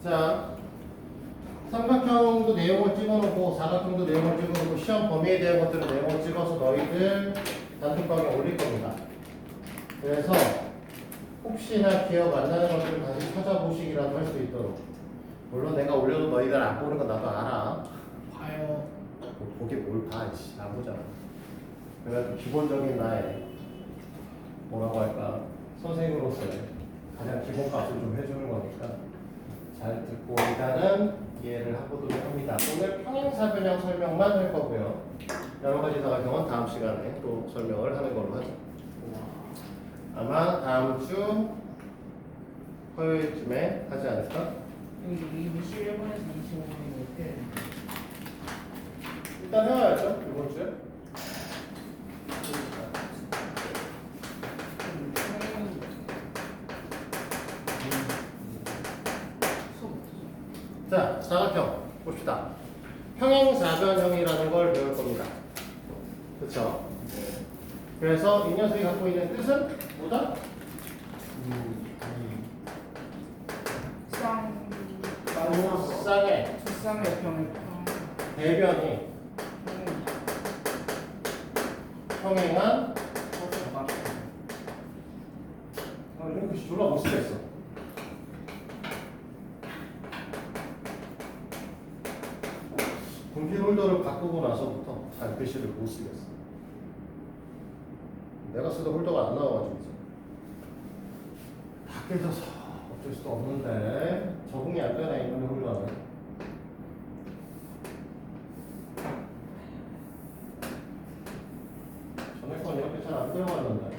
자, 삼각형도 내용을 찍어놓고 사각형도 내용을 찍어놓고 시험 범위에 대한 것들을 내용을 찍어서 너희들 단톡방에 올릴 겁니다. 그래서 혹시나 기억 안 나는 것들을 다시 찾아보시기라도 할 수 있도록. 물론 내가 올려도 너희들 안 보는 건 나도 알아. 봐요. 보게 뭘 봐, 씨, 안 보잖아. 그래도 기본적인 나의 뭐라고 할까 선생님으로서의 가장 기본값을 좀 해주는 거니까 잘 듣고 일단은 이해를 해보도록 합니다. 오늘 평행사변형 설명만 할 거고요. 여러 가지 사각형은 다음 시간에 또 설명을 하는 걸로 하죠. 아마 다음 주 화요일쯤에 하지 않을까? 여기 21번에서 25번이 이렇게. 일단 해와야죠, 이번 주에. 자, 사각형 봅시다. 평행사변형이라는 걸 배울 겁니다. 그렇죠? 그래서 이 녀석이 갖고 있는 뜻은 뭐다? 쌍의 쌍의 평의 평. 대변이 평행한 이런 글씨 졸라 못 쓰겠어. 분필 홀더를 바꾸고 나서부터 잘 글씨를 못 쓰겠어. 내가 쓰던 홀더가 안 나와가지고 이제 다 깨져서 어쩔 수도 없는데 적응이 안 되네 이번에 홀더는. 전에 건 이렇게 잘 안 들어갔는데.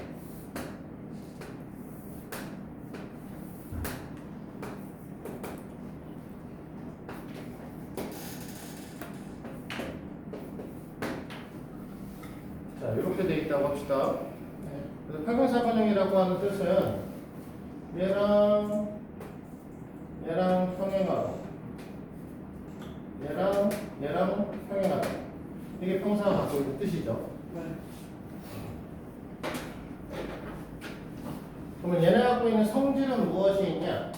자, 이렇게 돼 있다고 합시다. 그래서 평행사변형이라고 하는 뜻은 얘랑 평행하고 얘랑 평행하고 이게 평사가 갖고 있는 뜻이죠. 네. 그러면 얘네 갖고 있는 성질은 무엇이 있냐?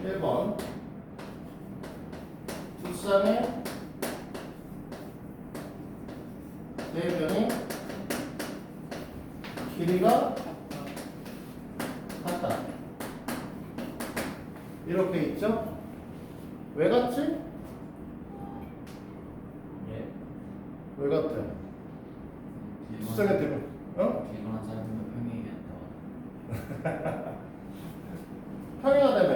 1번 두 쌍의 대변이 길이가 같다. 이렇게 있죠? 왜 같지? 예. 왜 같아? 두 쌍의 대변. 어? 이거나 짧으면 평행이겠다. 평행하다며.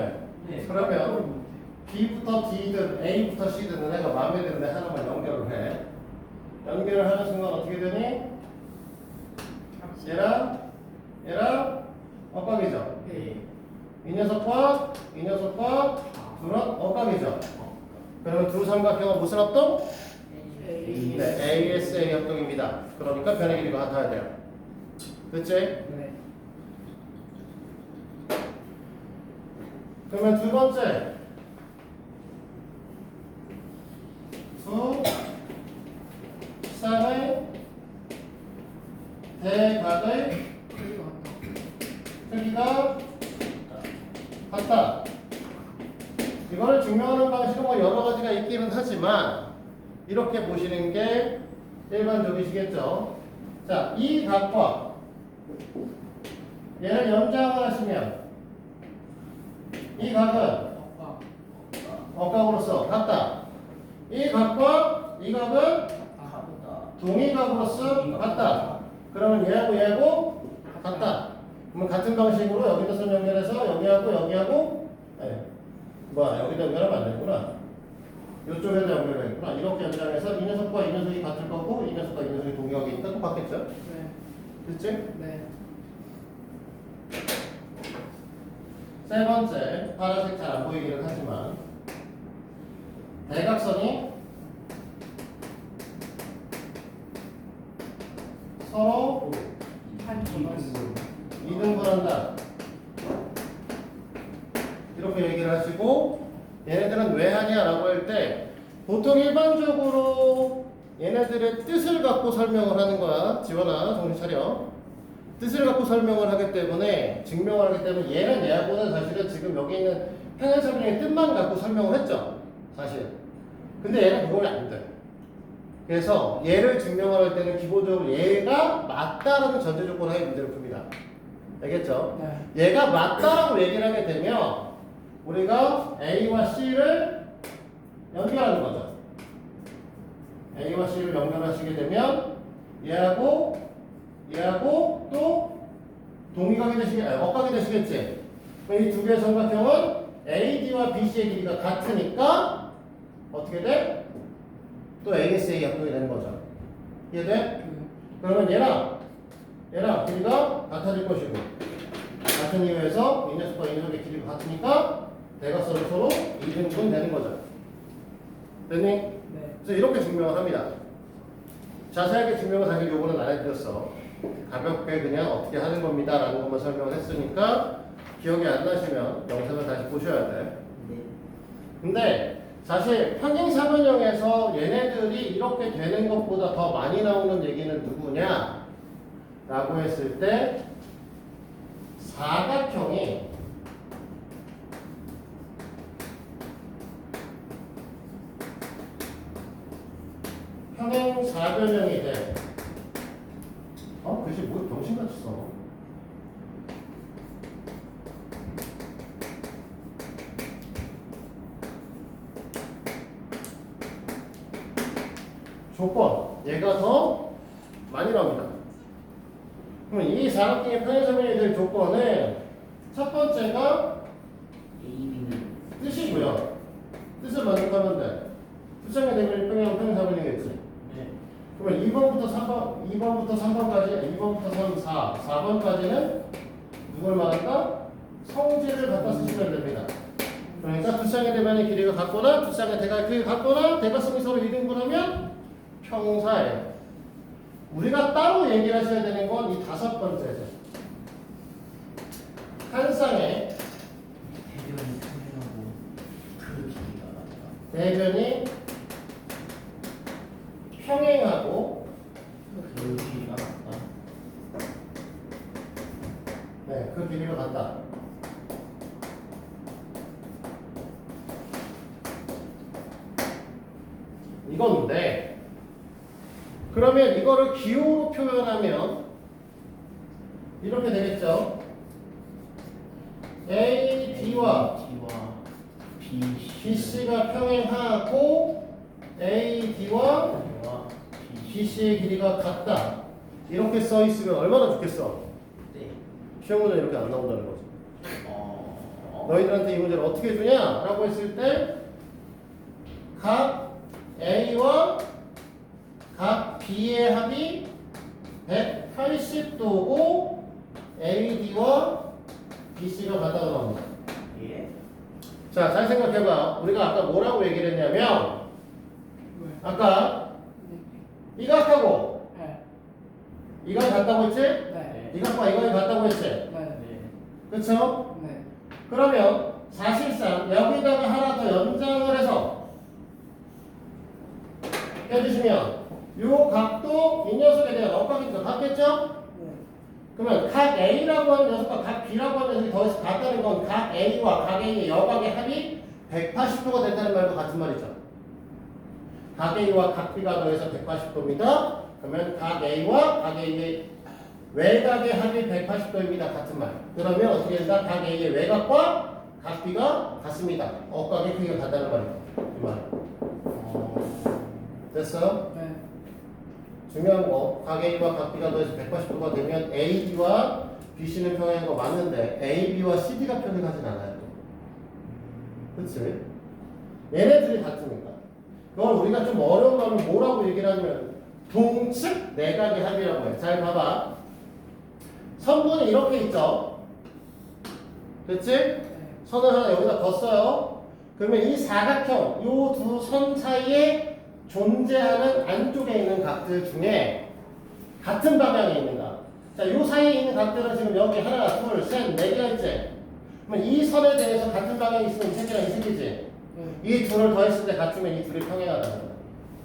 네. 그러면 B부터 D든 A부터 C든 내가 마음에 드는 애 하나만 연결을 해. 연결을 하는 순간 어떻게 되니? 얘랑 엇각이죠. 네. 이 녀석과 둘은 엇각이죠. 그러면 두 삼각형은 무슨 합동? A. 네, ASA 합동입니다. 그러니까 변의 길이가 같아야 돼요. 그치? 네. 그러면 두 번째 두 쌍의 대각의 크기가 같다. 이거를 증명하는 방식은 뭐 여러 가지가 있기는 하지만 이렇게 보시는 게 일반적이시겠죠. 자, 이 각과 얘를 연장을 하시면 이 각은 억각으로서 같다. 이 각과 이 각은 동의각으로서 같다. 그러면 얘하고 같다. 그러면 같은 방식으로 여기다 선 연결해서 여기하고 여기다 연결하면 안 되구나. 이쪽에도 연결되겠구나. 이렇게 연장해서 이 녀석과 이 녀석이 같을 거고 이 녀석과 이 녀석이 동의각이니까 똑같겠죠? 네. 그치? 네. 세 번째, 파란색 잘 안 보이기는 하지만 대각선이 서로 한 점. 2등분한다. 이렇게 얘기를 하시고 얘네들은 왜 하냐라고 할 때 보통 일반적으로 얘네들의 뜻을 갖고 설명을 하는 거야. 지원아, 정신 차려. 뜻을 갖고 설명을 하기 때문에 증명을 하기 때문에 얘는 얘하고는 사실은 지금 여기 있는 평행사변형의 뜻만 갖고 설명을 했죠. 사실. 근데 얘는 그걸 안 돼. 그래서 얘를 증명을 할 때는 기본적으로 얘가 맞다라는 전제 조건하에 문제를 풉니다. 알겠죠? 네. 얘가 맞다라고 얘기를 하게 되면 우리가 A와 C를 연결하는 거죠. A와 C를 연결하시게 되면 얘하고 또 동의각이 되시겠지, 억각이 되시겠지. 이 두 개의 삼각형은 AD와 BC의 길이가 같으니까 어떻게 돼? 또 ASA 합동이 되는 거죠. 이해돼? 그러면 얘랑 길이가 같아질 것이고 같은 이유에서 이 녀석과 이 녀석의 길이가 같으니까 대각선을 서로 이등분 되는 거죠. 됐니? 네. 그래서 이렇게 증명을 합니다. 자세하게 증명을 사실 요거는 안 해드렸어. 가볍게 그냥 어떻게 하는 겁니다 라는 것만 설명을 했으니까 기억이 안 나시면 영상을 다시 보셔야 돼. 네. 근데 사실 평행사변형에서 얘네들이 이렇게 되는 것보다 더 많이 나오는 얘기는 누구냐 라고 했을 때 사각형이 평행사변형이 돼. 글씨 뭐 병신같이 써. 조건, 얘가 더 많이 나옵니다. 그럼 이 사각형의 평행사변형이 될 조건은 첫 번째가 AB는 뜻이고요. 뜻을 만족하면 돼. 수정의 대변이 평행사변형이겠지. 네. 그러면 2번부터 3번까지, 2번부터 3, 4, 4번까지는 누굴 말한다? 성질을 갖다 쓰시면 됩니다. 그러니까 두 쌍의 대변의 길이가 같거나 두 쌍의 대각의 길이가 같거나 대각선이 서로 이등분하면 평사예요. 우리가 따로 얘기를 하셔야 되는 건 이 다섯 번째죠. 한 쌍의 대변이 평행하고 그 길이가 같다. 대변이 평행하고 그 길이가 같다. 네, 그 길이가 같다. 이건데 그러면 이거를 기호로 표현하면 이렇게 되겠죠. A, D와 D와 BC가 평행하고 A, D와 BC의 길이가 같다. 이렇게 써 있으면 얼마나 좋겠어. 네. 시험 문제 이렇게 안 나온다는 거지. 어. 너희들한테 이 문제를 어떻게 주냐? 라고 했을 때 각 A와 각 B의 합이 180도고 AD와 BC가 같다고 나옵니다. 예. 자, 잘 생각해봐. 우리가 아까 뭐라고 얘기를 했냐면 아까 이 각하고 네. 이 각 같다고 했지? 네. 이 각과 이 각이 같다고 했지? 네. 네. 그쵸? 네. 그러면 사실상 여기다가 하나 더 연장을 해서 해주시면 요 각도 이 녀석에 대한 억각이니까 같겠죠? 그러면 각 A라고 하는 녀석과 각 B라고 하는 녀석이 더해서 같다는 건 각 A와 각 A의 여각의 합이 180도가 된다는 말과 같은 말이죠. 각 A와 각 B가 더해서 180도입니다. 그러면 각 A와 각 A의 외곽의 합이 180도입니다. 같은 말. 그러면 어떻게 된다? 각 A의 외곽과 각 B가 같습니다. 억각의 크기가 같다는 말이죠. 이 말. 됐어요? 네. 중요한 거, 각 A와 각 B가 더해서 180도가 되면 AD와 BC는 평행한 거 맞는데 AB와 CD가 평행하진 않아요. 그치? 얘네들이 같으니까. 그걸 우리가 좀 어려운 말로 뭐라고 얘기를 하냐면 동측 내각의 합이라고 해. 잘 봐봐. 선분이 이렇게 있죠? 됐지? 선을 하나 여기다 걷어요. 그러면 이 사각형, 요 두 선 사이에 존재하는 안쪽에 있는 각들 중에 같은 방향에 있는가? 자, 요 사이에 있는 각들은 지금 여기 하나, 둘, 셋, 네 개가 있지? 그러면 이 선에 대해서 같은 방향이 있으면 이 새끼랑 이 새끼지? 이 둘을 더했을 때 같으면 이 둘이 평행하다는 거야.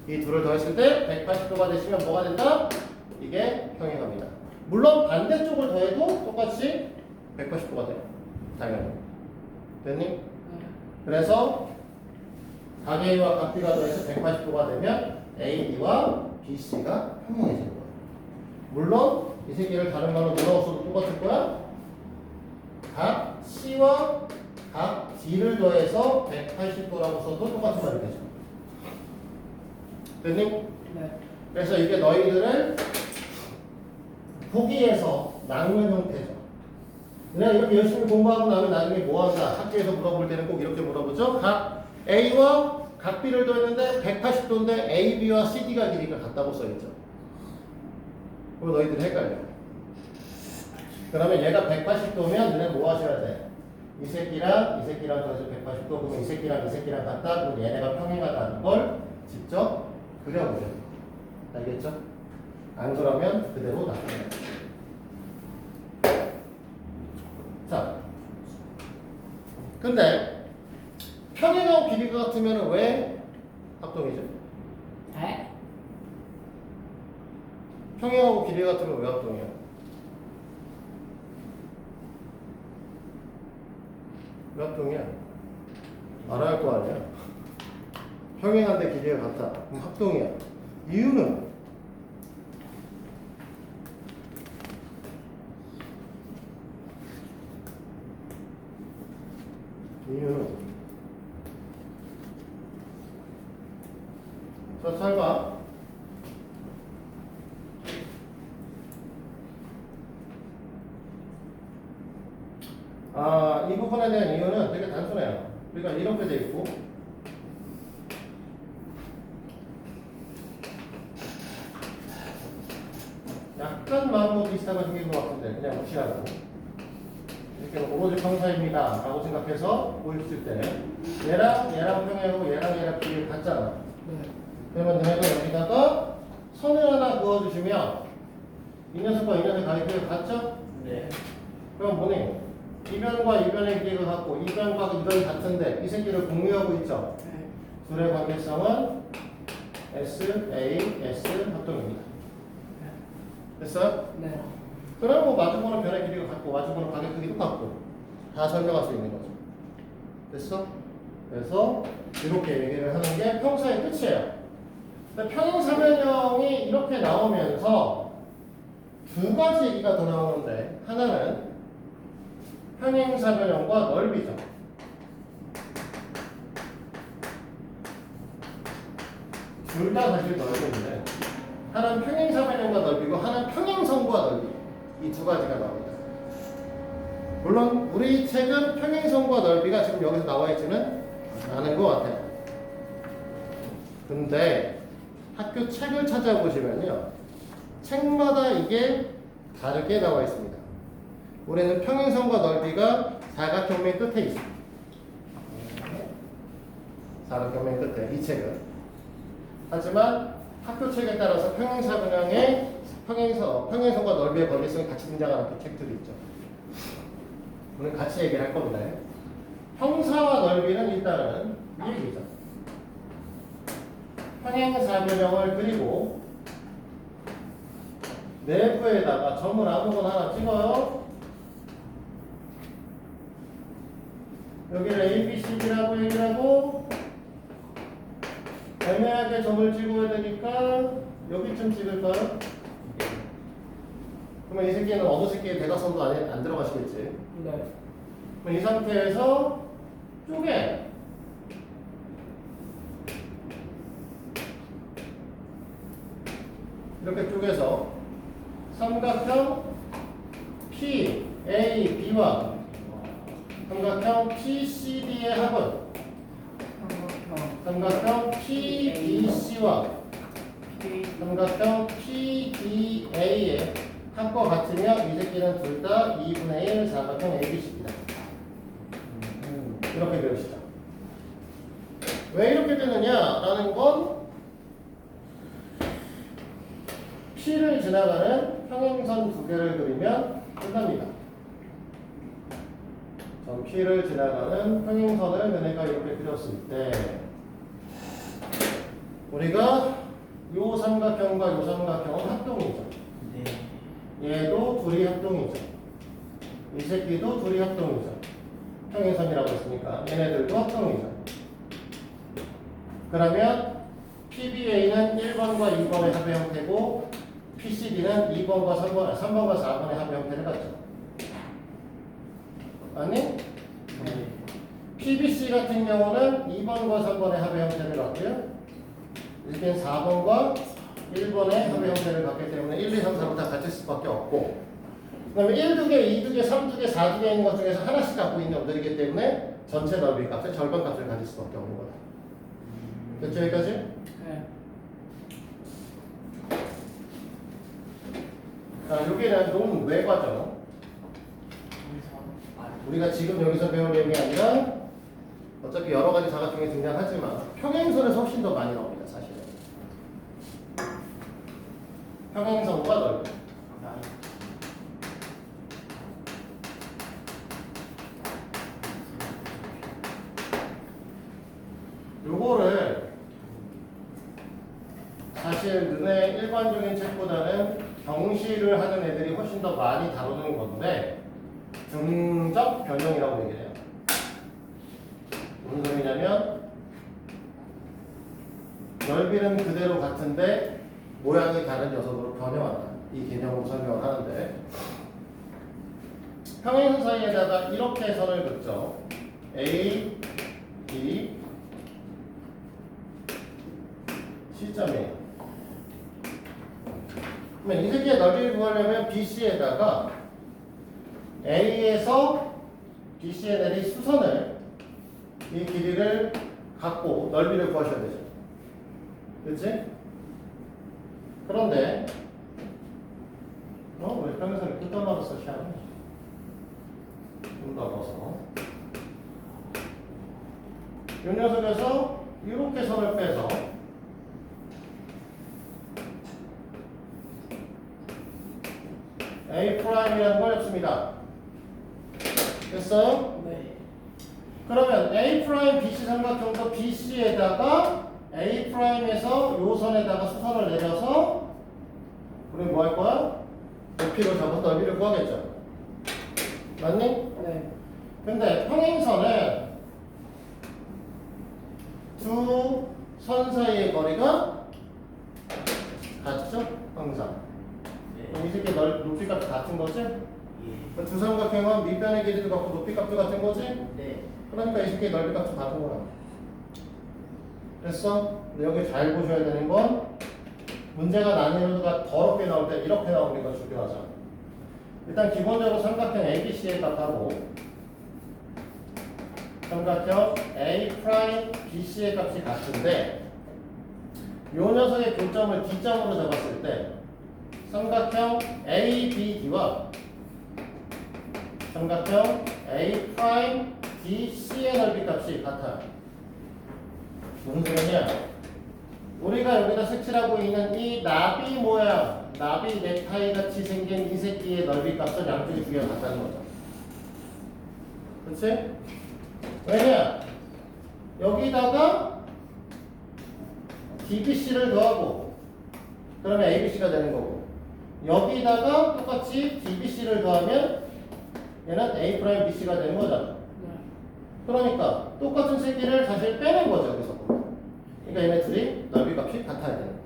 이 둘을 더했을 때 180도가 되시면 뭐가 된다? 이게 평행합니다. 물론 반대쪽을 더해도 똑같이 180도가 돼요. 당연히. 됐니? 네. 그래서 각 A와 각 B가 더해서 180도가 되면 AB와 BC가 평행해지는 거야. 물론 이 새끼를 다른 말로 늘어서도 똑같을 거야. 각 C와 각 D를 더해서 180도라고 써도 똑같은 말이 되죠. 됐니? 네. 그래서 이게 너희들을 보기에서 나누는 형태죠. 내가 이렇게 열심히 공부하고 나면 나중에 뭐 한다? 학교에서 물어볼 때는 꼭 이렇게 물어보죠. 각 A와 각 B를 더했는데 180도인데 A, B와 CD가 길이가 같다고 써있죠. 그럼 너희들 헷갈려. 그러면 얘가 180도면 너네 뭐 하셔야 돼? 이 새끼랑 더해서 180도, 그러면 이 새끼랑 같다, 그럼 얘네가 평행하다는 걸 직접 그려보셔야 돼. 알겠죠? 안 그러면 그대로 나타나요. 자, 근데 평행하고 길이가 같으면 왜 합동이죠? 네? 평행하고 길이가 같으면 왜 합동이야? 왜 합동이야? 알아야 할 거 아니야? 평행한데 길이가 같아. 그럼 합동이야. 이유는 자, 잘 봐. 이 부분에 대한 이유는 되게 단순해요. 그러니까 이렇게 돼 있고, 약간 마음도 비슷하게 생긴 것 같은데 그냥 무시하고 이렇게 오로지 평사입니다 라고 생각해서 보였을 때 얘랑 평행하고 얘랑 길이가 같잖아. 네. 그러면 너네가 여기다가 선을 하나 그어주시면 이 녀석과 이 녀석의 가위 길이가 같죠? 네. 그럼 뭐니? 이변과 이변의 길이가 같고 이변과 이변이 같은데 이 새끼를 공유하고 있죠? 네. 둘의 관계성은 S, A, S 합동입니다. 됐어요? 네. 그럼 뭐 마주보는 변의 길이가 같고 마주보는 가격 크기도 같고 다 설명할 수 있는 거죠. 됐어? 그래서 이렇게 얘기를 하는 게 평사의 끝이에요. 근데 평행사변형이 이렇게 나오면서 두 가지 얘기가 더 나오는데 하나는 평행사변형과 넓이죠. 둘 다 사실 넓이인데 하나는 평행사변형과 넓이고 하나는 평행선과 넓이. 이 두 가지가 나옵니다. 물론 우리 책은 평행선과 넓이가 지금 여기서 나와 있지는 않은 것 같아요. 근데 학교 책을 찾아보시면요, 책마다 이게 다르게 나와 있습니다. 우리는 평행선과 넓이가 사각형 맨 끝에 있습니다. 사각형 맨 끝에 이 책은. 하지만 학교 책에 따라서 평행사변형의 평행선과 넓이의 관계성이 같이 등장하는 그 책들이 있죠. 오늘 같이 얘기를 할 겁니다. 평사와 넓이는 일단은 이 얘기죠. 평행사변형을 그리고 내부에다가 점을 아무거나 하나 찍어요. 여기를 A, B, C, D라고 얘기를 하고 애매하게 점을 찍어야 되니까 여기쯤 찍을까요? 그러면 이 새끼는 어느 새끼의 대각선도 안 들어가시겠지. 네. 그럼 이 상태에서 쪼개. 이렇게 쪼개서 삼각형 PAB와 삼각형 PCD의 합은 삼각형 PBC와 삼각형 PDA의 합과 같으면 이 새끼는 둘 다 2분의 1 사각형 ABC입니다. 이렇게 배우시죠. 왜 이렇게 되느냐라는 건 P를 지나가는 평행선 두 개를 그리면 끝납니다. 전 P를 지나가는 평행선을 너네가 이렇게 그렸을 때 우리가 요 삼각형과 요 삼각형은 합동이죠. 네. 얘도 둘이 합동이죠. 이 새끼도 둘이 합동이죠. 평행선이라고 했으니까 얘네들도 합동이죠. 그러면 PBA는 1번과 2번의 합의 형태고 PCD는 2번과 3번과 4번의 합의 형태를 갖죠. 아니? PBC 같은 경우는 2번과 3번의 합의 형태를 갖고요. 이렇게 4번과 1번의 합의 형태를 갖기 때문에 1, 2, 3, 4로 다 같을 수밖에 없고, 그 다음에 1, 2개, 2, 2개, 3, 2개, 4, 2개 있는 것 중에서 하나씩 갖고 있는 놈들이기 때문에 전체 넓이 값의 절반 값을 가질 수밖에 없는 거다. 됐죠, 여기까지? 네. 자, 여기는 논 외과죠. 우리가 지금 여기서 배울 얘기 아니라 어차피 여러 가지 사각형이 등장하지만 평행선에서 훨씬 더 많이 나옵니다, 사실은. 평행선과 넓이. 요거를 사실 눈의 일반적인 책보다는 경시를 하는 애들이 훨씬 더 많이 다루는 건데 등적 변형이라고 얘기를 해요. 무슨 소리냐면 넓이는 그대로 같은데 모양이 다른 녀석으로 변형한다. 이 개념으로 설명을 하는데 평행선 사이에다가 이렇게 선을 긋죠. A, B, C점이에요. 그러면 이 새끼의 넓이를 구하려면 BC에다가 A에서 BC에 내린 수선을 이 길이를 갖고 넓이를 구하셔야 되죠. 그렇지? 그런데 왜 평행선을 뜯어 말았어, 시안이? 좀 더 넣어서 이 녀석에서 이렇게 선을 빼서 A'이라는 걸 엽습니다. 됐어요? 네. 그러면 A' BC 삼각형도 BC에다가 A'에서 요 선에다가 수선을 내려서 우리 뭐 할 거야? 높이를 잡아서 넓이를 구하겠죠. 맞니? 네. 근데 평행선은 두 선 사이의 거리가 같죠? 항상. 그럼 이 새끼 높이 값이 같은 거지? 예. 두 삼각형은 밑변의 길이도 같고 높이 값도 같은 거지? 네. 그러니까 이 새끼 넓이 값도 같은 거야. 됐어? 근데 여기 잘 보셔야 되는 건 문제가 난이도가 더럽게 나올 때 이렇게 나오는 게 중요하죠. 일단 기본적으로 삼각형 ABC의 값하고 삼각형 A', BC의 값이 같은데 이 녀석의 교점을 D점으로 잡았을 때 삼각형 ABD와 삼각형 A', BC의 넓이 값이 같아요. 무슨 소리냐? 우리가 여기다 색칠하고 있는 이 나비 모양, 나비 넥타이 같이 생긴 이 새끼의 넓이 값은 양쪽이 두 개가 같다는 거죠. 그렇지? 왜냐? 여기다가 DBC를 더하고 그러면 ABC가 되는 거고 여기다가 똑같이 DBC를 더하면 얘는 A'BC가 되는 거잖아. 네. 그러니까 똑같은 새끼를 사실 빼낸 거죠. 여기서. 그러니까 얘네 둘이 넓이 값이 같아야 되는 거예요.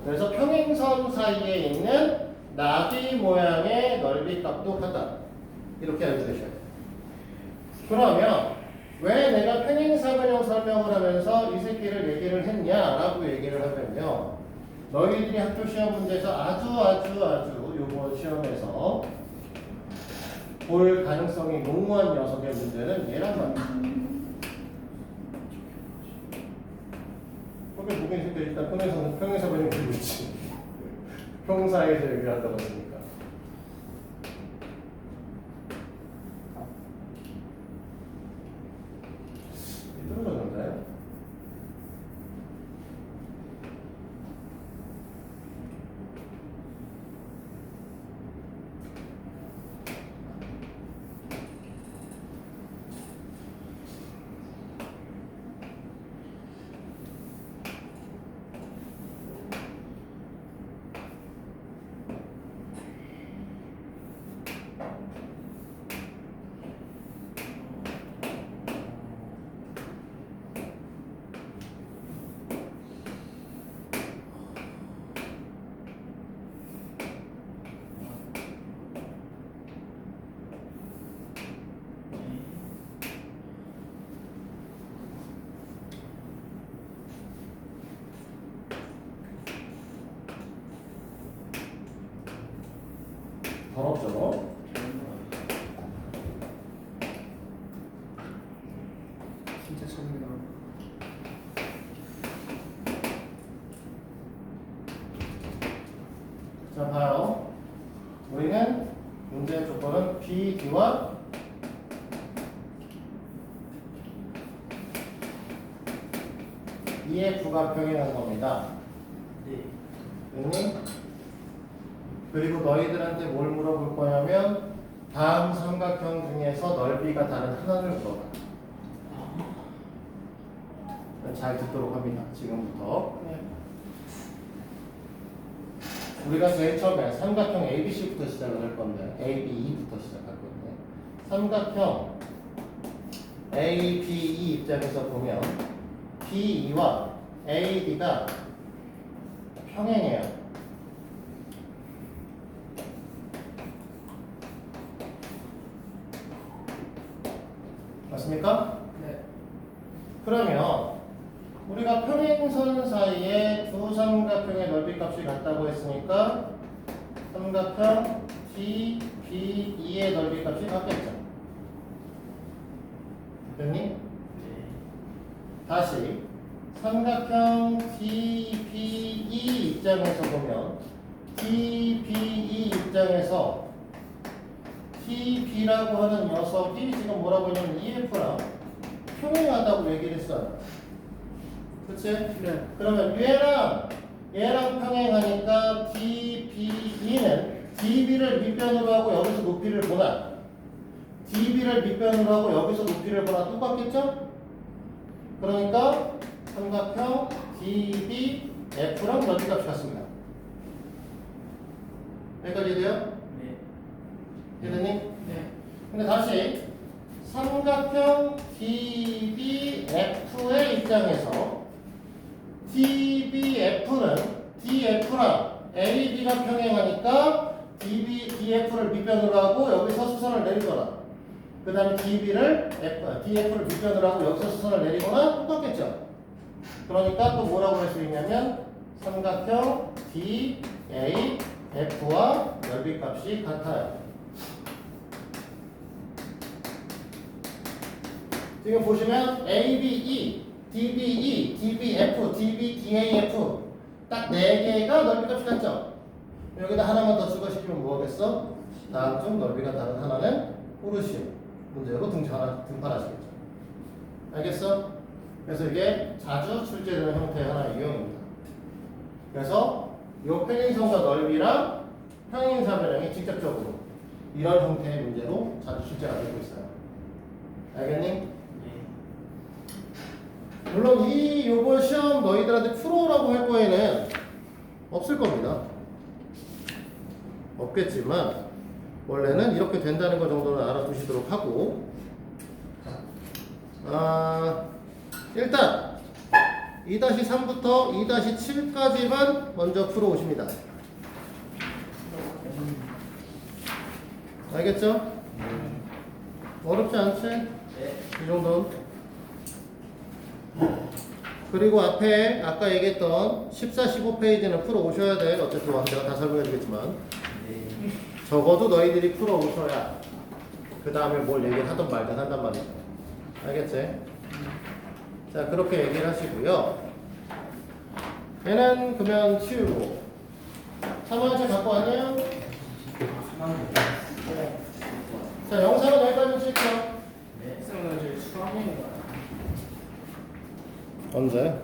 그래서 평행선 사이에 있는 나비 모양의 넓이 값도 같다. 이렇게 알고 계셔야 돼요. 그러면 왜 내가 평행사변형 설명을 하면서 이 새끼를 얘기를 했냐라고 얘기를 하면요. 너희들이 학교 시험 문제에서 아주 요번 시험에서 볼 가능성이 농후한 녀석의 문제는 얘란 말이야. 거기 보기 있을 때 일단 평행사변형 들고 있지. 평사에서 얘기를 한다고 했으니까. 떨어졌는데? 없죠. 진짜 재밌다. 자, 봐요. 우리는 문제의 조건은 B, D와 EF가 평행한 겁니다. 네. 됐니? 그리고 너희들한테 뭘 물어볼 거냐면 다음 삼각형 중에서 넓이가 다른 하나를 물어봐. 잘 듣도록 합니다. 지금부터. 네. 우리가 제일 처음에 삼각형 ABC부터 시작을 할 건데 ABE부터 시작할 건데 삼각형 ABE 입장에서 보면 BE와 AD가 평행해요. 맞습니까? 네. 그러면 우리가 평행선 사이에 두 삼각형의 넓이 값이 같다고 했으니까 삼각형 DBE의 넓이 값이 같겠죠. 됐니? 네. 다시 삼각형 DBE 입장에서 보면 DBE 입장에서 TB라고 하는 녀석이 지금 뭐라고 했냐면 EF랑 평행하다고 얘기를 했어요. 그치? 네. 그러면 얘랑 평행하니까 DBE는 DB를 밑변으로 하고 여기서 높이를 보나 DB를 밑변으로 하고 여기서 높이를 보나 똑같겠죠? 그러니까 삼각형 DBF랑 넓이값이 같습니다. 여기까지 돼요? 네. 이해됐니? 네. 근데 다시 삼각형 DBF의 입장에서 DBF는 DF랑 AB가 평행하니까 DF를 밑변으로 하고 여기서 수선을 내리거나 그 다음에 DF를 밑변으로 하고 여기서 수선을 내리거나 똑같겠죠. 그러니까 또 뭐라고 할 수 있냐면 삼각형 DAF와 넓이값이 같아요. 지금 보시면 ABE, DBE, DBF, DBDAF 딱 4개가 넓이값이 같죠? 여기다 하나만 더 추가시키면 뭐겠어? 다음 중 넓이가 다른 하나는 고르시오. 문제로 등판하시겠죠. 알겠어? 그래서 이게 자주 출제되는 형태의 하나의 유형입니다. 그래서 이 평행선과 넓이랑 평행사변형이 직접적으로 이런 형태의 문제로 자주 출제가 되고 있어요. 알겠니? 네. 물론 요번 시험 너희들한테 풀어라고 할 거에는 없을 겁니다. 없겠지만 원래는 이렇게 된다는 것 정도는 알아두시도록 하고 일단 2-3부터 2-7까지만 먼저 풀어오십니다. 알겠죠? 어렵지 않지? 네. 이 정도는. 그리고 앞에 아까 얘기했던 14, 15페이지는 풀어 오셔야 돼. 어쨌든 제가 다 설명해 주겠지만 네. 적어도 너희들이 풀어 오셔야 그 다음에 뭘 얘기를 하든 말든 한단 말이죠. 알겠지? 자, 그렇게 얘기를 하시고요. 얘는 그러면 치우고 3원째 갖고 왔네요. 자, 영상은 여기까지 칠게요. 네. 그래서 저희 수학여행 가요. 언제?